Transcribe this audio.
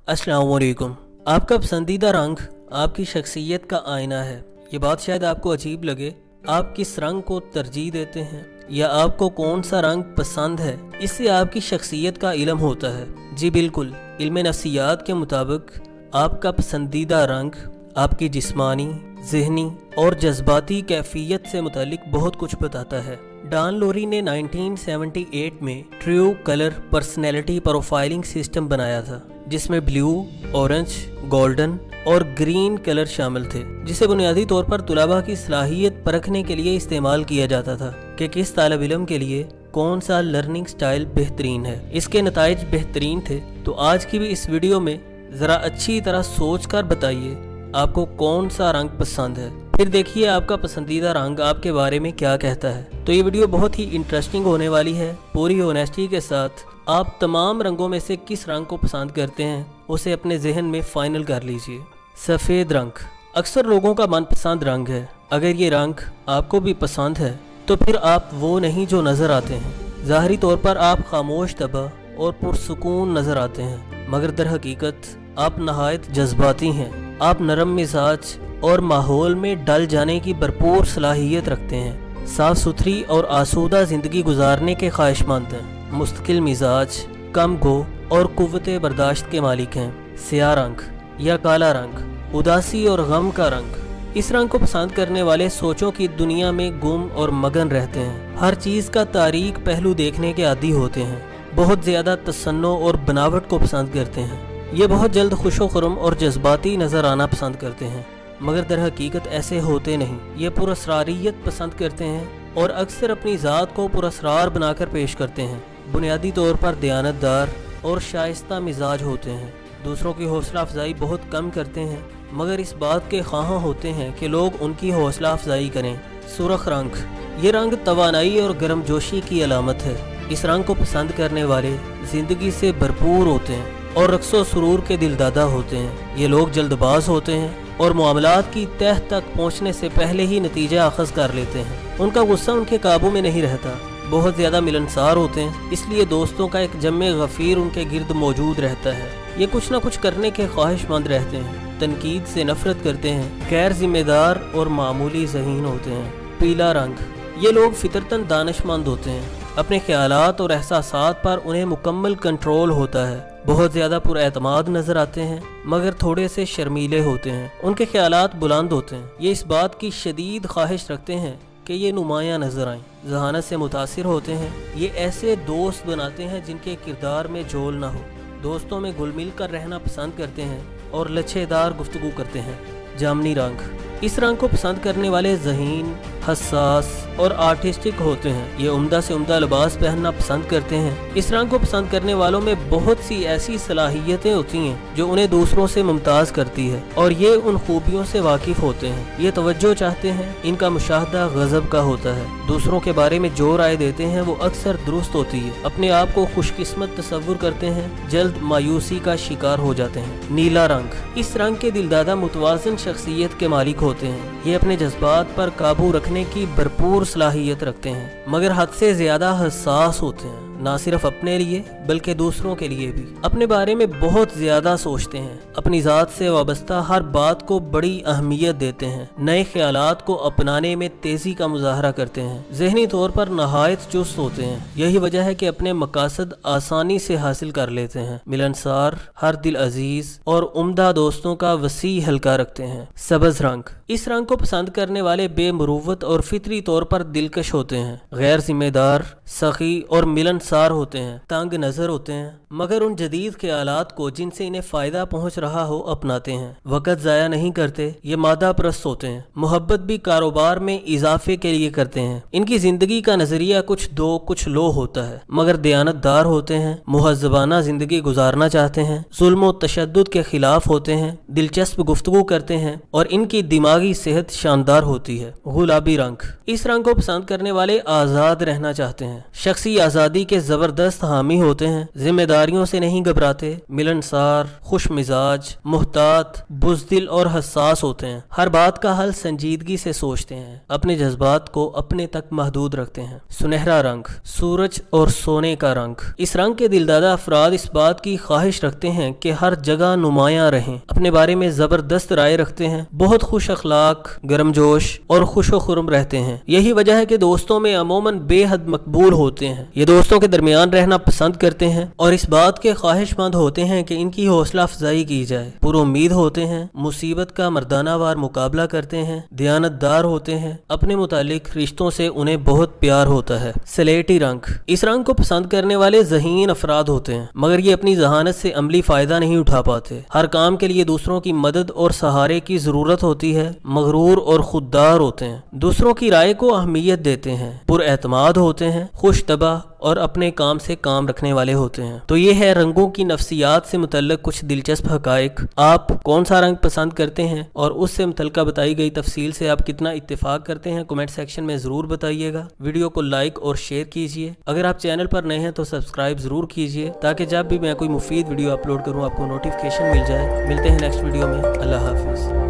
अस्सलाम वालेकुम। आपका पसंदीदा रंग आपकी शख्सियत का आईना है। ये बात शायद आपको अजीब लगे, आप किस रंग को तरजीह देते हैं या आपको कौन सा रंग पसंद है, इससे आपकी शख्सियत का इल्म होता है। जी बिल्कुल, इल्म नफ्सियात के मुताबिक आपका पसंदीदा रंग आपकी जिस्मानी, ज़हनी और जज्बाती कैफियत से मुतालिक बहुत कुछ बताता है। डॉन लोरी ने 1978 में true colour personality profiling system बनाया था, जिसमें ब्लू, ऑरेंज, गोल्डन और ग्रीन कलर शामिल थे, जिसे बुनियादी तौर पर तुलबा की सलाहियत परखने के लिए इस्तेमाल किया जाता था कि किस तालिब इल्म के लिए कौन सा लर्निंग स्टाइल बेहतरीन है। इसके नताइज बेहतरीन थे। तो आज की भी इस वीडियो में ज़रा अच्छी तरह सोच कर बताइए आपको कौन सा रंग पसंद है, फिर देखिए आपका पसंदीदा रंग आपके बारे में क्या कहता है। तो ये वीडियो बहुत ही इंटरेस्टिंग होने वाली है। पूरी ऑनेस्टी के साथ आप तमाम रंगों में से किस रंग को पसंद करते हैं उसे अपने जहन में फाइनल कर लीजिए। सफ़ेद रंग अक्सर लोगों का मनपसंद रंग है। अगर ये रंग आपको भी पसंद है तो फिर आप वो नहीं जो नज़र आते हैं। ज़ाहरी तौर पर आप खामोश तबा और पुरसुकून नज़र आते हैं, मगर दर हकीकत आप नहायत जज्बाती हैं। आप नरम मिजाज और माहौल में डल जाने की भरपूर सलाहियत रखते हैं। साफ़ सुथरी और आसूदा ज़िंदगी गुजारने के ख्वाहिशमंद हैं। मुस्तकिल मिजाज, कम गो और कुव्वते बर्दाश्त के मालिक हैं। स्याह रंग या काला रंग उदासी और गम का रंग। इस रंग को पसंद करने वाले सोचों की दुनिया में गुम और मगन रहते हैं। हर चीज़ का तारीक पहलू देखने के आदी होते हैं। बहुत ज़्यादा तसन्नो और बनावट को पसंद करते हैं। ये बहुत जल्द खुशो खुरम और जज्बाती नज़र आना पसंद करते हैं, मगर दर हकीकत ऐसे होते नहीं। ये पुरअसरारियत पसंद करते हैं और अक्सर अपनी ज़ात को पुरअसरार बनाकर पेश करते हैं। बुनियादी तौर पर दयानतदार और शाइस्ता मिजाज होते हैं। दूसरों की हौसला अफजाई बहुत कम करते हैं, मगर इस बात के ख्वाहां होते हैं कि लोग उनकी हौसला अफजाई करें। सुर्ख रंग ये रंग तवानाई और गर्मजोशी की अलामत है। इस रंग को पसंद करने वाले ज़िंदगी से भरपूर होते हैं और रक्सो सुरूर के दिलदादा होते हैं। ये लोग जल्दबाज होते हैं और मामलात की तह तक पहुंचने से पहले ही नतीजा अखज़ कर लेते हैं। उनका गुस्सा उनके काबू में नहीं रहता। बहुत ज़्यादा मिलनसार होते हैं, इसलिए दोस्तों का एक जम्मे गफ़ीर उनके गिर्द मौजूद रहता है। ये कुछ न कुछ करने के ख्वाहिशमंद रहते हैं, तनकीद से नफरत करते हैं, गैर जिम्मेदार और मामूली ज़हीन होते हैं। पीला रंग ये लोग फितरतन दानिशमंद होते हैं। अपने ख्यालात और एहसासात पर उन्हें मुकम्मल कंट्रोल होता है। बहुत ज़्यादा पुरएतमाद नज़र आते हैं, मगर थोड़े से शर्मीले होते हैं। उनके ख्यालात बुलंद होते हैं। ये इस बात की शदीद ख्वाहिश रखते हैं कि ये नुमायाँ नज़र आएं। ज़हानत से मुतासिर होते हैं। ये ऐसे दोस्त बनाते हैं जिनके किरदार में जोल ना हो। दोस्तों में घुल मिल कर रहना पसंद करते हैं और लच्छेदार गुफ्तगू करते हैं। जामनी रंग इस रंग को पसंद करने वाले ज़हीन, हसास और आर्टिस्टिक होते हैं। ये उम्दा से उम्दा लिबास पहनना पसंद करते हैं। इस रंग को पसंद करने वालों में बहुत सी ऐसी सलाहियतें होती हैं जो उन्हें दूसरों से मुमताज़ करती है, और ये उन खूबियों से वाकिफ होते हैं। ये तवज्जो चाहते हैं। इनका मुशाहदा गज़ब का होता है। दूसरों के बारे में जो राय देते हैं वो अक्सर दुरुस्त होती है। अपने आप को खुशकिस्मत तस्वुर करते हैं, जल्द मायूसी का शिकार हो जाते हैं। नीला रंग इस रंग के दिलदादा मुतवाज़िन शख्सियत के मालिक होते हैं। ये अपने जज्बात पर काबू रखने की भरपूर सलाहियत रखते हैं, मगर हद से ज्यादा हसास होते हैं, ना सिर्फ अपने लिए बल्कि दूसरों के लिए भी। अपने बारे में बहुत ज्यादा सोचते हैं। अपनी ज़ात से वाबस्ता हर बात को बड़ी अहमियत देते हैं। नए ख्यालात को अपनाने में तेजी का मुजाहरा करते हैं। ज़हनी तौर पर नहायत चुस्त होते हैं। यही वजह है कि अपने मकासद आसानी से हासिल कर लेते हैं। मिलनसार, हर दिल अजीज और उम्दा दोस्तों का वसी हल्का रखते हैं। सब्ज़ रंग इस रंग को पसंद करने वाले बेमुरुव्वत और फितरी तौर पर दिलकश होते हैं। गैर जिम्मेदार, सखी और मिलनसार होते हैं। तंग नजर होते हैं, मगर उन जदीद ख्यालात को जिनसे इन्हें फायदा पहुंच रहा हो अपनाते हैं। वक़्त ज़ाया नहीं करते। ये मादा परस्त होते हैं। मोहब्बत भी कारोबार में इजाफे के लिए करते हैं। इनकी जिंदगी का नजरिया कुछ दो कुछ लो होता है, मगर दयानतदार होते हैं। मुहज़्ज़बाना जिंदगी गुजारना चाहते हैं। जुल्म और तशद्दुद के खिलाफ होते हैं। दिलचस्प गुफ्तगू करते हैं और इनकी दिमागी सेहत शानदार होती है। गुलाबी रंग इस रंग को पसंद करने वाले आज़ाद रहना चाहते हैं। शख्सी आज़ादी के زبردست حامی ہوتے ہیں، ذمہ داریوں سے نہیں گھبراتے، ملنسار، خوش مزاج، محتاط، بزدل اور حساس ہوتے ہیں، ہر بات کا حل سنجیدگی سے سوچتے ہیں، اپنے جذبات کو اپنے تک محدود رکھتے ہیں۔ سنہرا رنگ، سورج اور سونے کا رنگ۔ اس رنگ کے دلدادہ افراد اس بات کی خواہش رکھتے ہیں کہ ہر جگہ نمایاں رہیں، اپنے بارے میں زبردست رائے رکھتے ہیں، بہت خوش اخلاق، گرم جوش اور خوش و خرم رہتے ہیں۔ یہی وجہ ہے کہ دوستوں میں عموماً بے حد مقبول ہوتے ہیں۔ یہ دوستوں کے درمیان رہنا پسند کرتے ہیں اور اس بات کے خواہش مند ہوتے ہیں کہ ان کی حوصلہ افزائی کی جائے، پر امید ہوتے ہیں، مصیبت کا مردانہ وار مقابلہ کرتے ہیں، دیانت دار ہوتے ہیں، اپنے متعلق رشتوں سے انہیں بہت پیار ہوتا ہے۔ سلیٹی رنگ، اس رنگ کو پسند کرنے والے ذہین افراد ہوتے ہیں، مگر یہ اپنی ذہانت سے عملی فائدہ نہیں اٹھا پاتے۔ ہر کام کے لیے دوسروں کی مدد اور سہارے کی ضرورت ہوتی ہے، مغرور اور خوددار ہوتے ہیں، دوسروں کی رائے کو اہمیت دیتے ہیں، پر اعتماد ہوتے ہیں، خوش طبع اور اپنے کام سے کام رکھنے والے ہوتے ہیں۔ تو یہ ہے رنگوں کی نفسیات سے متعلق کچھ دلچسپ حقائق۔ آپ کون سا رنگ پسند کرتے ہیں اور اس سے متعلقہ بتائی گئی تفصیل سے آپ کتنا اتفاق کرتے ہیں، کمنٹ سیکشن میں ضرور بتائیے گا۔ ویڈیو کو لائک اور شیئر کیجیے، اگر آپ چینل پر نئے ہیں تو سبسکرائب ضرور کیجیے تاکہ جب بھی میں کوئی مفید ویڈیو اپلوڈ کروں آپ کو نوٹیفیکیشن مل جائے۔ ملتے ہیں نیکسٹ ویڈیو میں، اللہ حافظ۔